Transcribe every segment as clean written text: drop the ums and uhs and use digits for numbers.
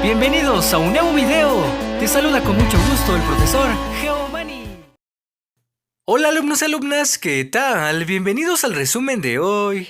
Bienvenidos a un nuevo video. Te saluda con mucho gusto el profesor Geomani. Hola alumnos y alumnas, ¿qué tal? Bienvenidos al resumen de hoy.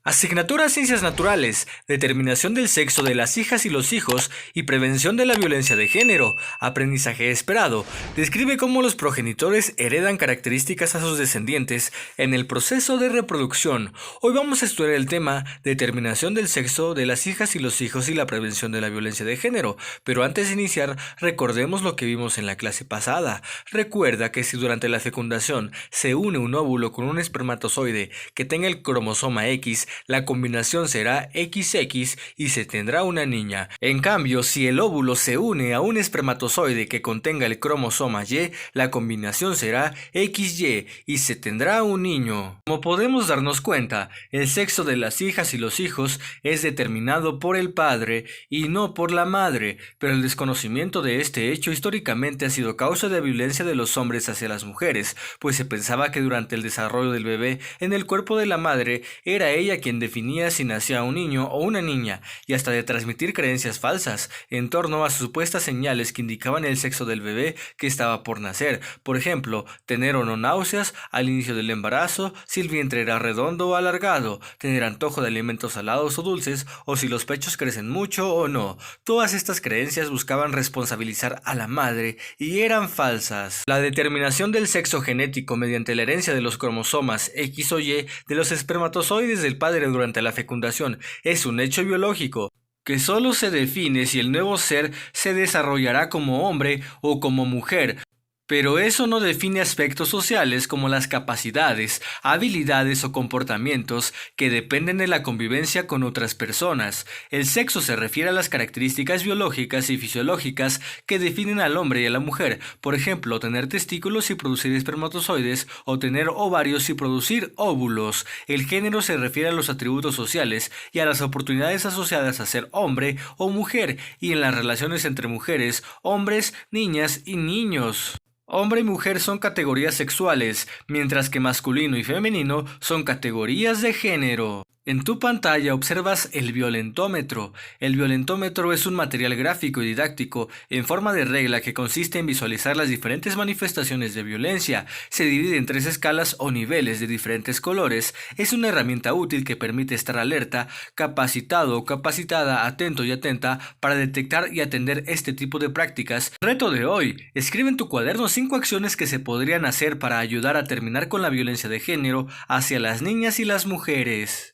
Asignatura Ciencias Naturales, determinación del sexo de las hijas y los hijos y prevención de la violencia de género. Aprendizaje esperado. Describe cómo los progenitores heredan características a sus descendientes en el proceso de reproducción. Hoy vamos a estudiar el tema determinación del sexo de las hijas y los hijos y la prevención de la violencia de género. Pero antes de iniciar, recordemos lo que vimos en la clase pasada. Recuerda que si durante la fecundación se une un óvulo con un espermatozoide que tenga el cromosoma X, la combinación será XX y se tendrá una niña. En cambio, si el óvulo se une a un espermatozoide que contenga el cromosoma Y, la combinación será XY y se tendrá un niño. Como podemos darnos cuenta, el sexo de las hijas y los hijos es determinado por el padre y no por la madre, pero el desconocimiento de este hecho históricamente ha sido causa de violencia de los hombres hacia las mujeres, pues se pensaba que durante el desarrollo del bebé en el cuerpo de la madre era ella quien definía si nacía un niño o una niña, y hasta de transmitir creencias falsas en torno a supuestas señales que indicaban el sexo del bebé que estaba por nacer. Por ejemplo, tener o no náuseas al inicio del embarazo, si el vientre era redondo o alargado, tener antojo de alimentos salados o dulces, o si los pechos crecen mucho o no. Todas estas creencias buscaban responsabilizar a la madre y eran falsas. La determinación del sexo genético mediante la herencia de los cromosomas X o Y de los espermatozoides del padre durante la fecundación es un hecho biológico que solo se define si el nuevo ser se desarrollará como hombre o como mujer. Pero eso no define aspectos sociales como las capacidades, habilidades o comportamientos que dependen de la convivencia con otras personas. El sexo se refiere a las características biológicas y fisiológicas que definen al hombre y a la mujer, por ejemplo, tener testículos y producir espermatozoides o tener ovarios y producir óvulos. El género se refiere a los atributos sociales y a las oportunidades asociadas a ser hombre o mujer y en las relaciones entre mujeres, hombres, niñas y niños. Hombre y mujer son categorías sexuales, mientras que masculino y femenino son categorías de género. En tu pantalla observas el violentómetro. El violentómetro es un material gráfico y didáctico en forma de regla que consiste en visualizar las diferentes manifestaciones de violencia. Se divide en 3 escalas o niveles de diferentes colores. Es una herramienta útil que permite estar alerta, capacitado o capacitada, atento y atenta para detectar y atender este tipo de prácticas. Reto de hoy: escribe en tu cuaderno 5 acciones que se podrían hacer para ayudar a terminar con la violencia de género hacia las niñas y las mujeres.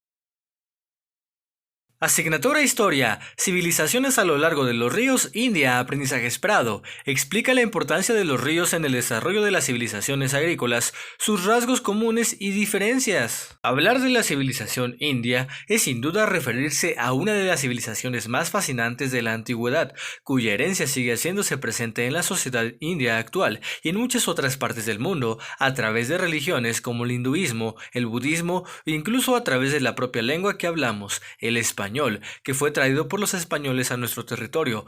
Asignatura Historia, civilizaciones a lo largo de los ríos, India, aprendizaje esperado. Explica la importancia de los ríos en el desarrollo de las civilizaciones agrícolas, sus rasgos comunes y diferencias. Hablar de la civilización india es sin duda referirse a una de las civilizaciones más fascinantes de la antigüedad, cuya herencia sigue haciéndose presente en la sociedad india actual y en muchas otras partes del mundo, a través de religiones como el hinduismo, el budismo e incluso a través de la propia lengua que hablamos, el español, que fue traído por los españoles a nuestro territorio.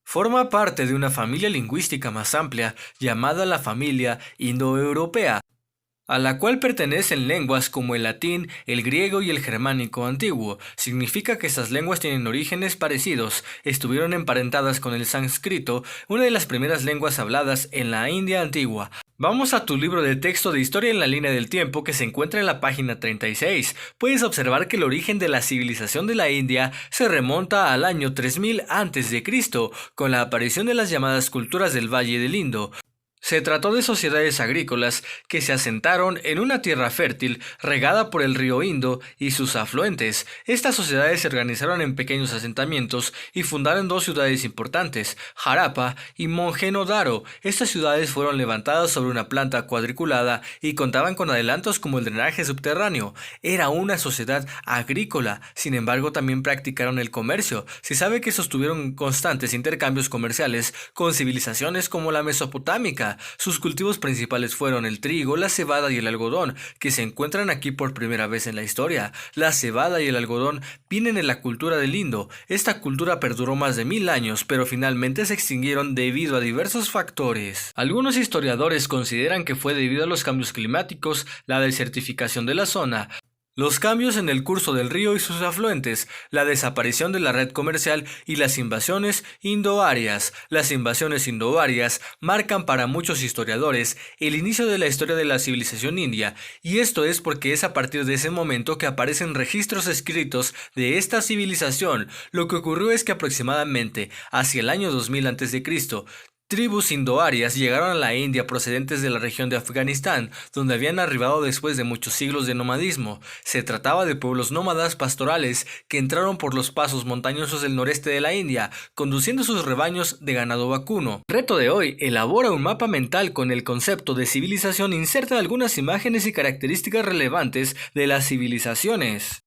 Forma parte de una familia lingüística más amplia llamada la familia indoeuropea, a la cual pertenecen lenguas como el latín, el griego y el germánico antiguo. Significa que estas lenguas tienen orígenes parecidos, estuvieron emparentadas con el sánscrito, una de las primeras lenguas habladas en la India antigua. Vamos a tu libro de texto de Historia en la línea del tiempo que se encuentra en la página 36. Puedes observar que el origen de la civilización de la India se remonta al año 3000 a.C., con la aparición de las llamadas culturas del Valle del Indo. Se trató de sociedades agrícolas que se asentaron en una tierra fértil regada por el río Indo y sus afluentes. Estas sociedades se organizaron en pequeños asentamientos y fundaron 2 ciudades importantes, Harappa y Mohenjo-Daro. Estas ciudades fueron levantadas sobre una planta cuadriculada y contaban con adelantos como el drenaje subterráneo. Era una sociedad agrícola, sin embargo también practicaron el comercio. Se sabe que sostuvieron constantes intercambios comerciales con civilizaciones como la mesopotámica. Sus cultivos principales fueron el trigo, la cebada y el algodón, que se encuentran aquí por primera vez en la historia. La cebada y el algodón vienen de la cultura del Indo. Esta cultura perduró más de 1000 años, pero finalmente se extinguieron debido a diversos factores. Algunos historiadores consideran que fue debido a los cambios climáticos, la desertificación de la zona, Los cambios en el curso del río y sus afluentes, la desaparición de la red comercial y las invasiones indoarias. Las invasiones indoarias marcan para muchos historiadores el inicio de la historia de la civilización india, y esto es porque es a partir de ese momento que aparecen registros escritos de esta civilización. Lo que ocurrió es que aproximadamente hacia el año 2000 a.C., tribus indoarias llegaron a la India procedentes de la región de Afganistán, donde habían arribado después de muchos siglos de nomadismo. Se trataba de pueblos nómadas pastorales que entraron por los pasos montañosos del noreste de la India, conduciendo sus rebaños de ganado vacuno. Reto de hoy: elabora un mapa mental con el concepto de civilización. Inserta algunas imágenes y características relevantes de las civilizaciones.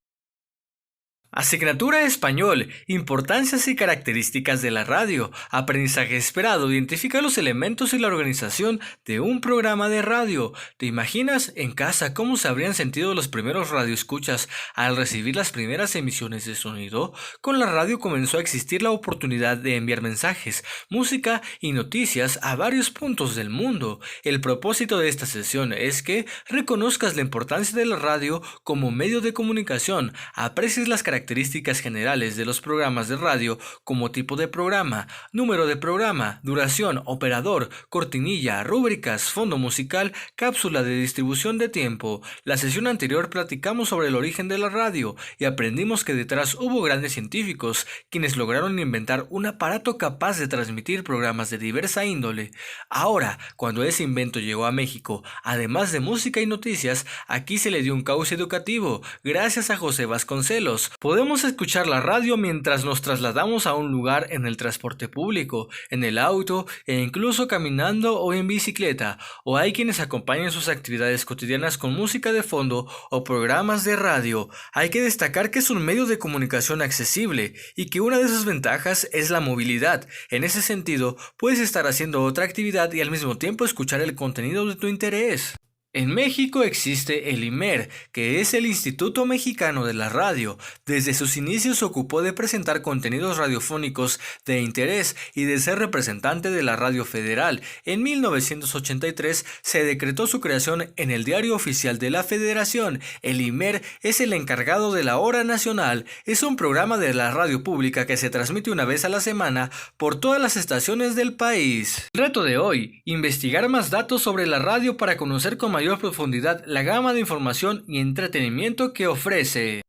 Asignatura Español. Importancias y características de la radio. Aprendizaje esperado. Identifica los elementos y la organización de un programa de radio. ¿Te imaginas en casa cómo se habrían sentido los primeros radioescuchas al recibir las primeras emisiones de sonido? Con la radio comenzó a existir la oportunidad de enviar mensajes, música y noticias a varios puntos del mundo. El propósito de esta sesión es que reconozcas la importancia de la radio como medio de comunicación, aprecies las características generales de los programas de radio, como tipo de programa, número de programa, duración, operador, cortinilla, rúbricas, fondo musical, cápsula de distribución de tiempo. La sesión anterior platicamos sobre el origen de la radio y aprendimos que detrás hubo grandes científicos quienes lograron inventar un aparato capaz de transmitir programas de diversa índole. Ahora, cuando ese invento llegó a México, además de música y noticias, aquí se le dio un cauce educativo, gracias a José Vasconcelos. Podemos escuchar la radio mientras nos trasladamos a un lugar en el transporte público, en el auto e incluso caminando o en bicicleta, o hay quienes acompañan sus actividades cotidianas con música de fondo o programas de radio. Hay que destacar que es un medio de comunicación accesible y que una de sus ventajas es la movilidad. En ese sentido, puedes estar haciendo otra actividad y al mismo tiempo escuchar el contenido de tu interés. En México existe el IMER, que es el Instituto Mexicano de la Radio. Desde sus inicios se ocupó de presentar contenidos radiofónicos de interés y de ser representante de la Radio Federal. En 1983 se decretó su creación en el Diario Oficial de la Federación. El IMER es el encargado de la Hora Nacional. Es un programa de la radio pública que se transmite una vez a la semana por todas las estaciones del país. El reto de hoy: investigar más datos sobre la radio para conocer con mayor profundidad la gama de información y entretenimiento que ofrece.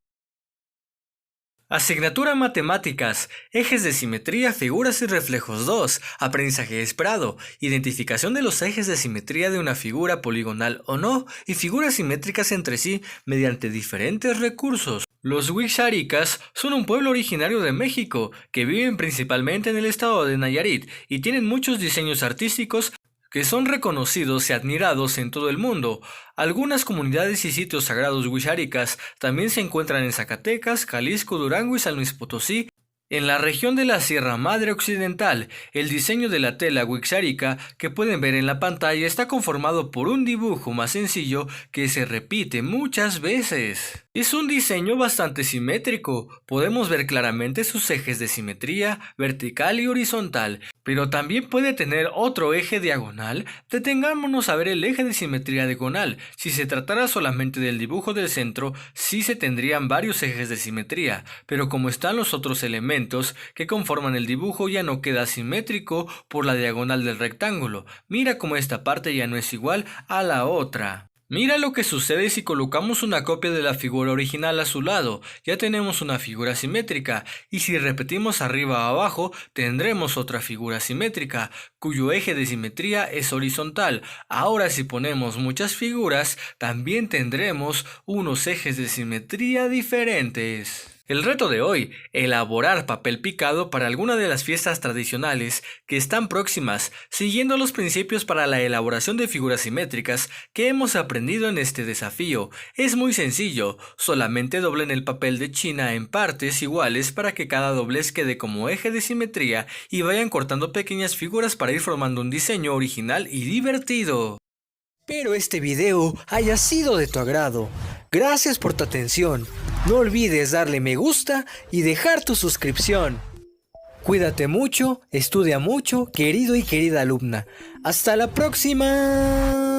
Asignatura Matemáticas. Ejes de simetría, figuras y reflejos 2. Aprendizaje esperado. Identificación de los ejes de simetría de una figura poligonal o no y figuras simétricas entre sí mediante diferentes recursos. Los Wixárikas son un pueblo originario de México que viven principalmente en el estado de Nayarit y tienen muchos diseños artísticos que son reconocidos y admirados en todo el mundo. Algunas comunidades y sitios sagrados wixárikas también se encuentran en Zacatecas, Jalisco, Durango y San Luis Potosí. En la región de la Sierra Madre Occidental, el diseño de la tela wixárika que pueden ver en la pantalla está conformado por un dibujo más sencillo que se repite muchas veces. Es un diseño bastante simétrico, podemos ver claramente sus ejes de simetría vertical y horizontal, pero también puede tener otro eje diagonal. Detengámonos a ver el eje de simetría diagonal. Si se tratara solamente del dibujo del centro, sí se tendrían varios ejes de simetría, pero como están los otros elementos que conforman el dibujo, ya no queda simétrico por la diagonal del rectángulo. Mira cómo esta parte ya no es igual a la otra. Mira lo que sucede si colocamos una copia de la figura original a su lado. Ya tenemos una figura simétrica, y si repetimos arriba o abajo tendremos otra figura simétrica cuyo eje de simetría es horizontal. Ahora, si ponemos muchas figuras, también tendremos unos ejes de simetría diferentes. El reto de hoy: elaborar papel picado para alguna de las fiestas tradicionales que están próximas, siguiendo los principios para la elaboración de figuras simétricas que hemos aprendido en este desafío. Es muy sencillo, solamente doblen el papel de China en partes iguales para que cada doblez quede como eje de simetría y vayan cortando pequeñas figuras para ir formando un diseño original y divertido. Espero este video haya sido de tu agrado. Gracias por tu atención. No olvides darle me gusta y dejar tu suscripción. Cuídate mucho, estudia mucho, querido y querida alumna. ¡Hasta la próxima!